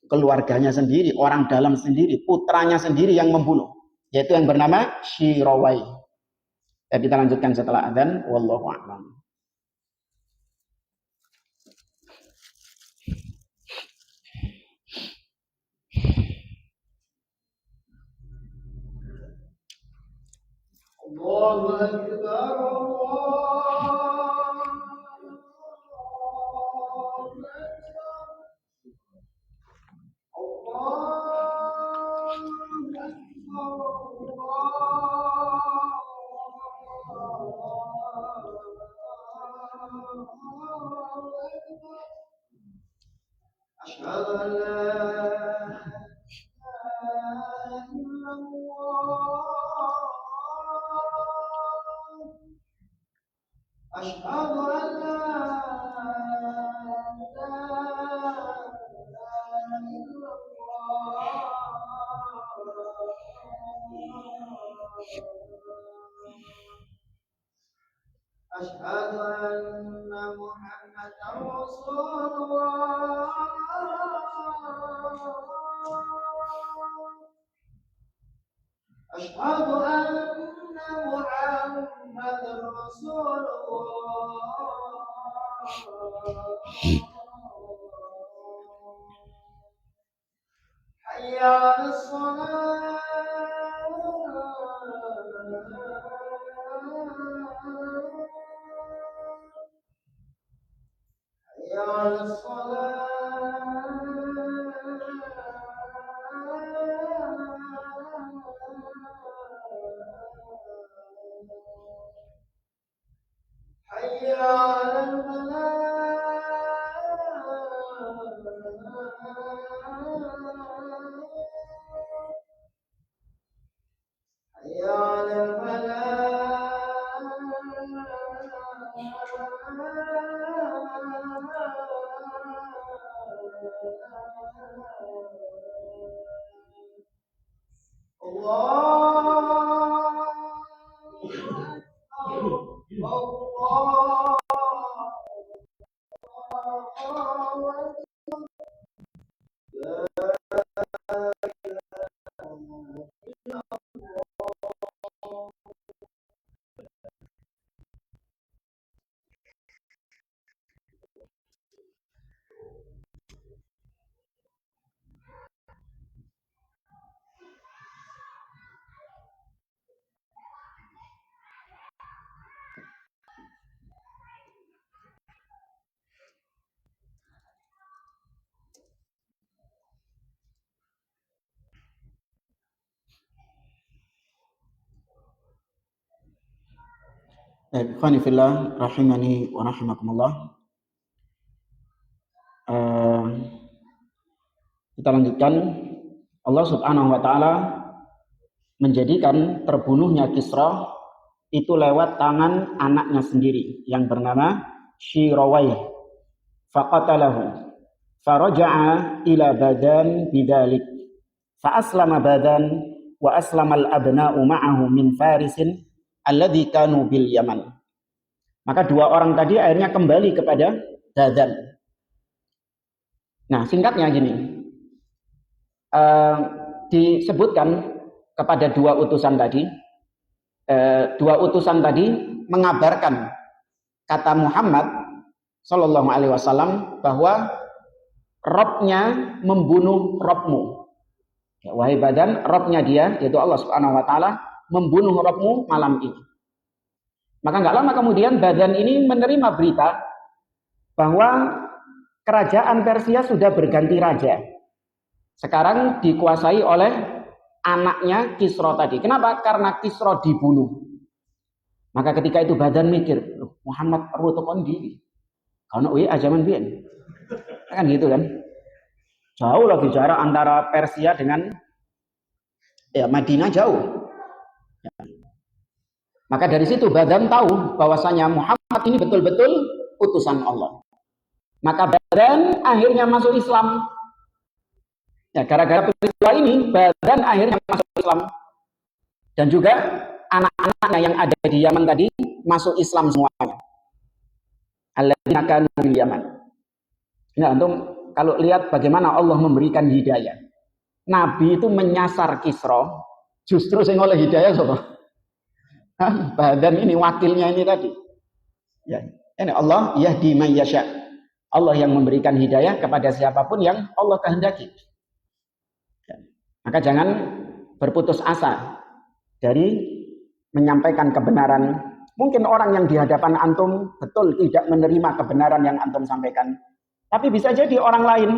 Speaker 1: keluarganya sendiri, orang dalam sendiri, putranya sendiri yang membunuh. Yaitu yang bernama Shirawai. Kita lanjutkan setelah adzan. Wallahu a'lam. Allahu Akbar, Asyhadu an la ilaha illallah. Asyhadu an la ilaha
Speaker 2: أشهد أن محمدا رسول الله أشهد أن محمدا رسول الله حي على الصلاة حي على الصلاة حي على الفلاح حي على الفلاح الله الله
Speaker 1: Ikhwani fillah rahimani wa rahimakumullah. Kita lanjutkan. Allah Subhanahu wa taala menjadikan terbunuhnya Kisra itu lewat tangan anaknya sendiri yang bernama Shirawayh. Faqatalahu faraja'a ila Badan bidzalik. Fa aslama Badan wa aslama al-abna'u ma'ahu min Farisin alladzi kanu bil Yaman. Maka dua orang tadi akhirnya kembali kepada Badan. Nah, singkatnya gini. Disebutkan kepada dua utusan tadi, mengabarkan kata Muhammad Sallallahu Alaihi Wasallam bahwa Robnya membunuh Robmu. Ya, wahai Badan, Robnya dia, yaitu Allah Subhanahu Wa Taala, membunuh Robmu malam ini. Maka nggak lama kemudian Badan ini menerima berita bahwa kerajaan Persia sudah berganti raja. Sekarang dikuasai oleh anaknya Kisra tadi. Kenapa? Karena Kisra dibunuh. Maka ketika itu Badan mikir, Muhammad perlu tekan diri. Karena zaman biyen. Kan gitu kan. Jauh lagi jarak antara Persia dengan Madinah jauh. Ya. Maka dari situ Badan tahu bahwasanya Muhammad ini betul-betul utusan Allah. Maka Badan akhirnya masuk Islam. Ya, gara-gara peristiwa ini Badan akhirnya masuk Islam. Dan juga anak-anaknya yang ada di Yaman tadi masuk Islam semuanya. Alladzina kanu bil Yaman. Nah, antum kalau lihat bagaimana Allah memberikan hidayah. Nabi itu menyasar Kisra, justru sing oleh hidayah sapa? Badan ini wakilnya ini tadi. Ya, ini Allah yahdi man yasha. Allah yang memberikan hidayah kepada siapapun yang Allah kehendaki. Maka jangan berputus asa dari menyampaikan kebenaran. Mungkin orang yang di hadapan antum betul tidak menerima kebenaran yang antum sampaikan. Tapi bisa jadi orang lain.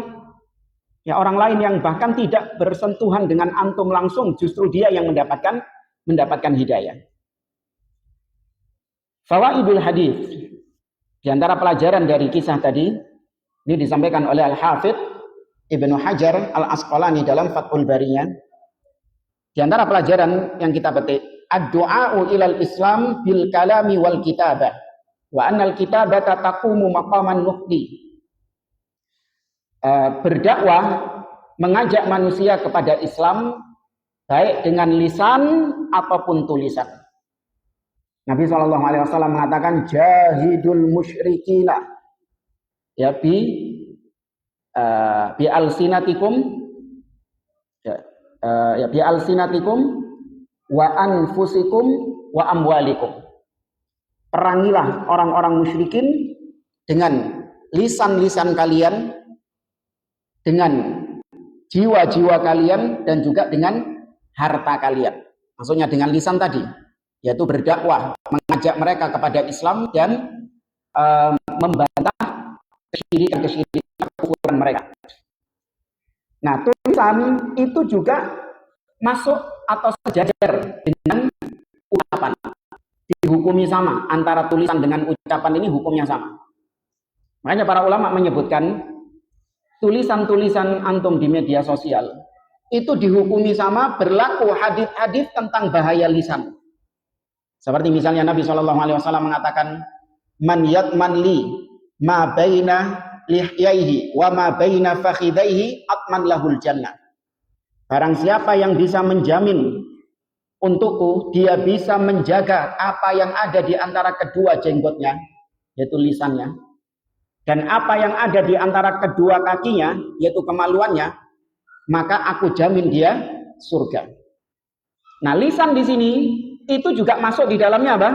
Speaker 1: Ya, orang lain yang bahkan tidak bersentuhan dengan antum langsung, justru dia yang mendapatkan hidayah. Fawaidul hadis. Di antara pelajaran dari kisah tadi, ini disampaikan oleh Al-Hafidh Ibnu Hajar Al-Asqalani dalam Fathul Bariyah. Di antara pelajaran yang kita petik, ad-du'a'u ilal Islam bil kalami wal kitabah wa annal kitabata taqumu maqaman nuqdi. Berdakwah, mengajak manusia kepada Islam baik dengan lisan ataupun tulisan. Nabi SAW mengatakan jahidul musyrikina ya bi alsinatikum bi alsinatikum wa anfusikum wa amwalikum. Perangilah orang-orang musyrikin dengan lisan-lisan kalian, dengan jiwa-jiwa kalian, dan juga dengan harta kalian. Maksudnya dengan lisan tadi, yaitu berdakwah, mengajak mereka kepada Islam dan membantah kesyirikan kufuran mereka. Nah, tulisan itu juga masuk atau sejajar dengan ucapan. Dihukumi sama, antara tulisan dengan ucapan ini hukumnya sama. Makanya para ulama menyebutkan tulisan-tulisan antum di media sosial itu dihukumi sama, berlaku hadis-hadis tentang bahaya lisan. Seperti misalnya Nabi SAW mengatakan, man yatman li ma baina lihyaihi wa ma baina fakhidaihi atman lahul jannah. Barang siapa yang bisa menjamin untukku, dia bisa menjaga apa yang ada di antara kedua jenggotnya, yaitu lisannya, dan apa yang ada di antara kedua kakinya, yaitu kemaluannya, maka aku jamin dia surga. Nah, lisan di sini itu juga masuk di dalamnya apa?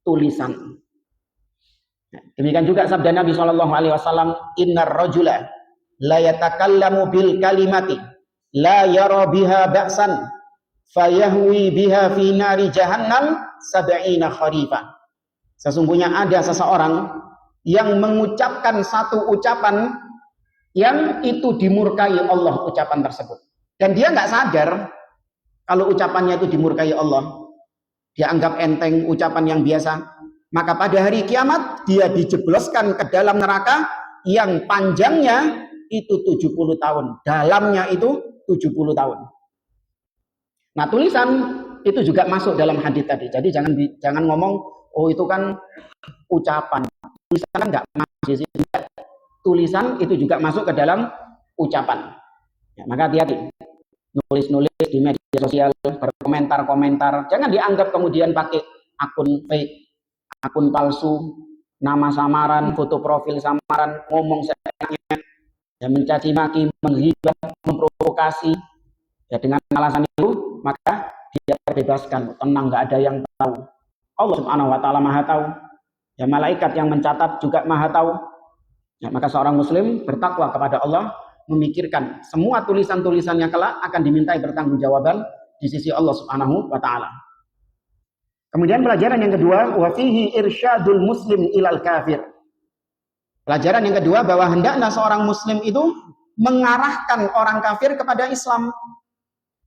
Speaker 1: Tulisan. Demikian juga sabda Nabi SAW, innar rajula la yatakallamu bil kalimati la yara biha ba'san fayahwi biha fi nari jahannam sab'ina kharifah. Sesungguhnya ada seseorang yang mengucapkan satu ucapan yang itu dimurkai Allah, ucapan tersebut, dan dia nggak sadar kalau ucapannya itu dimurkai Allah. Dia anggap enteng, ucapan yang biasa. Maka pada hari kiamat dia dijebloskan ke dalam neraka yang panjangnya itu 70 tahun, dalamnya itu 70 tahun. Nah, tulisan itu juga masuk dalam hadis tadi. Jadi jangan ngomong, oh itu kan ucapan. Tulisan kan enggak masuk. Tulisan itu juga masuk ke dalam ucapan. Ya, maka hati-hati. Nulis-nulis di media sosial, berkomentar-komentar. Jangan dianggap kemudian pakai akun fake, akun palsu, nama samaran, foto profil samaran, ngomong seenaknya, ya, mencaci maki, menghibah, memprovokasi. Ya, dengan alasan itu maka dia terbebaskan, tenang, nggak ada yang tahu. Allah Subhanahu wa taala Maha tahu. Ya, malaikat yang mencatat juga Maha tahu. Ya, maka seorang muslim bertakwa kepada Allah, memikirkan semua tulisan-tulisannya kelak akan dimintai pertanggungjawaban di sisi Allah Subhanahu wa taala. Kemudian pelajaran yang kedua, wa fihi irsyadul muslim ilal kafir. Pelajaran yang kedua bahwa hendaknya seorang muslim itu mengarahkan orang kafir kepada Islam.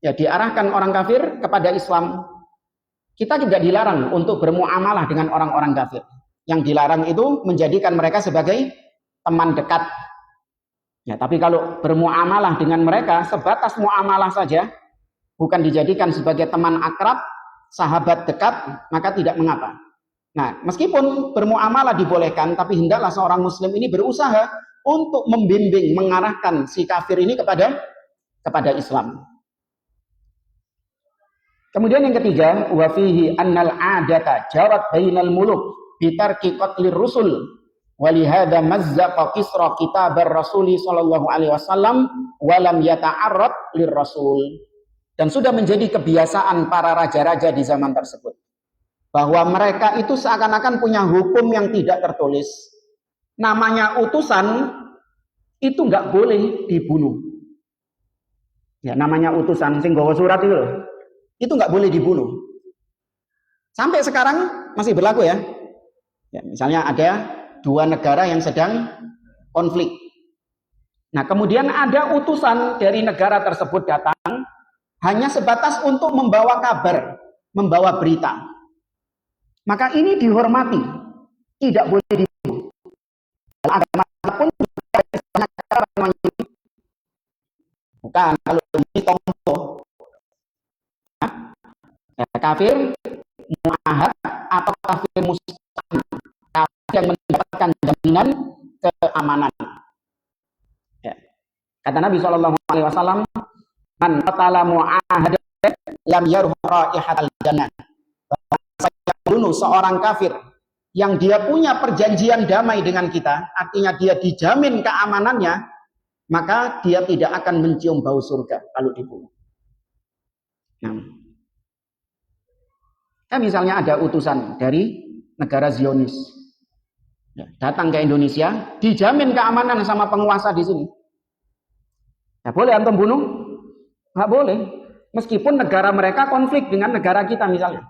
Speaker 1: Ya, diarahkan orang kafir kepada Islam. Kita tidak dilarang untuk bermuamalah dengan orang-orang kafir. Yang dilarang itu menjadikan mereka sebagai teman dekat. Ya, tapi kalau bermuamalah dengan mereka sebatas muamalah saja, bukan dijadikan sebagai teman akrab, sahabat dekat, maka tidak mengapa. Nah, meskipun bermuamalah dibolehkan, tapi hendaklah seorang muslim ini berusaha untuk membimbing, mengarahkan si kafir ini kepada Islam. Kemudian yang ketiga, wa fihi annal adata jarat bainal muluk bitarki qatlir rusul. Walihada mazzaqa Kisra kitabar Rasuli sallallahu alaihi wasallam walam yata'arrad lirrasul. Dan sudah menjadi kebiasaan para raja-raja di zaman tersebut bahwa mereka itu seakan-akan punya hukum yang tidak tertulis. Namanya utusan itu nggak boleh dibunuh. Ya, namanya utusan sing gawa surat itu nggak boleh dibunuh. Sampai sekarang masih berlaku ya. Ya, misalnya ada dua negara yang sedang konflik. Nah, kemudian ada utusan dari negara tersebut datang hanya sebatas untuk membawa kabar, membawa berita. Maka ini dihormati, tidak boleh dibunuh. Agama pun bukan kalau ini contoh kafir muahad atau kafir muslim yang mendapatkan jaminan keamanan. Ya. Kata Nabi SAW, man qatala mu'ahad lam yarhu raihatal jannah. membunuh seorang kafir yang dia punya perjanjian damai dengan kita, artinya dia dijamin keamanannya, maka dia tidak akan mencium bau surga kalau dibunuh. Nah, misalnya ada utusan dari negara Zionis datang ke Indonesia, dijamin keamanan sama penguasa di sini. Ya, boleh antum bunuh? Nggak boleh. Meskipun negara mereka konflik dengan negara kita misalnya.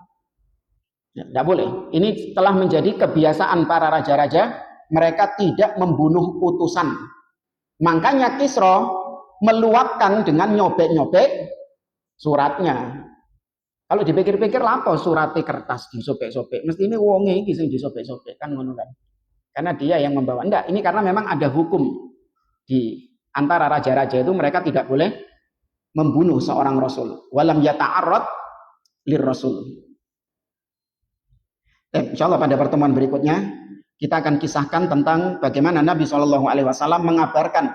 Speaker 1: Ya, nggak boleh. Ini telah menjadi kebiasaan para raja-raja. Mereka tidak membunuh utusan. Makanya Kisra meluapkan dengan nyobek-nyobek suratnya. Kalau dipikir-pikir lapo suratnya kertas disobek-sobek. Mesti ini wonge iki sing disobek-sobek kan ngono kan. Karena dia yang membawa. Enggak, ini karena memang ada hukum di antara raja-raja itu, mereka tidak boleh membunuh seorang rasul. Walam yata'arrad lir rasul. Insyaallah pada pertemuan berikutnya kita akan kisahkan tentang bagaimana Nabi SAW mengabarkan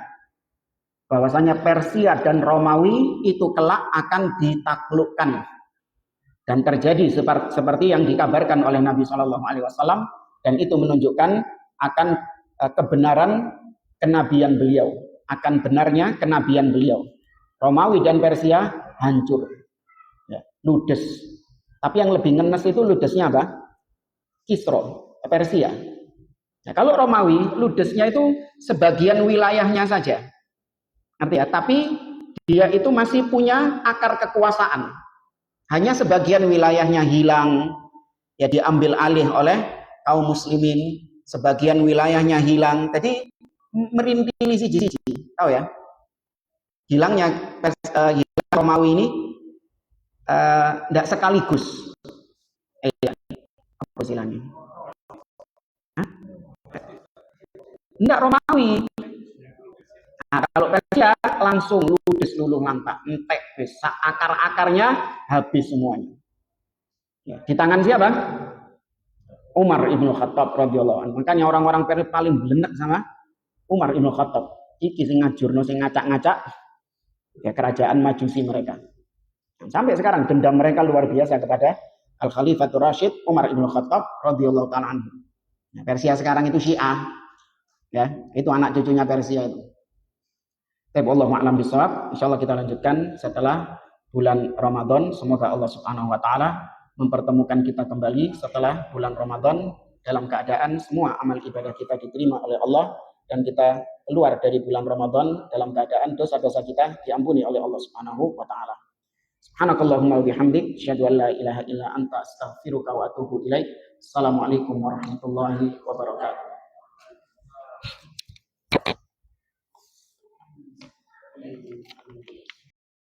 Speaker 1: bahwasanya Persia dan Romawi itu kelak akan ditaklukkan, dan terjadi seperti yang dikabarkan oleh Nabi SAW, dan itu menunjukkan akan kebenaran kenabian beliau, akan benarnya kenabian beliau. Romawi dan Persia hancur, ya, ludes. Tapi yang lebih ngenes itu ludesnya apa? Kisra, Persia. Nah, kalau Romawi, ludesnya itu sebagian wilayahnya saja. Artinya, tapi dia itu masih punya akar kekuasaan. Hanya sebagian wilayahnya hilang, ya diambil alih oleh kaum muslimin. Sebagian wilayahnya hilang. Jadi merintili siji-siji, tahu ya? Hilangnya Romawi ini tidak sekaligus. Apa istilahnya? Tidak Romawi. Nah, kalau Persia langsung ludes luluh lantak, entek, bisa akar-akarnya habis semuanya. Ya, di tangan siapa? Umar ibnu Khattab radhiyallahu anhu. Makanya orang-orang Persia paling belenek sama Umar ibnu Khattab. Iki sing ngajurno sing ngacak-ngacak ya kerajaan Majusi mereka. Dan sampai sekarang dendam mereka luar biasa kepada Al Khalifatul Rasyid Umar ibnu Khattab radhiyallahu taala anhu. Nah, Persia sekarang itu Syiah. Ya, itu anak cucunya Persia itu. Tapi Allahu a'lam bishawab. Insyaallah kita lanjutkan setelah bulan Ramadan. Semoga Allah Subhanahu wa taala mempertemukan kita kembali setelah bulan Ramadan dalam keadaan semua amal ibadah kita diterima oleh Allah, dan kita keluar dari bulan Ramadan dalam keadaan dosa-dosa kita diampuni oleh Allah Subhanahu wa taala. Subhanakallahumma wa bihamdik, asyhadu an la ilaha illa anta, astaghfiruka wa atubu ilaik. Assalamualaikum warahmatullahi wabarakatuh. Thank you.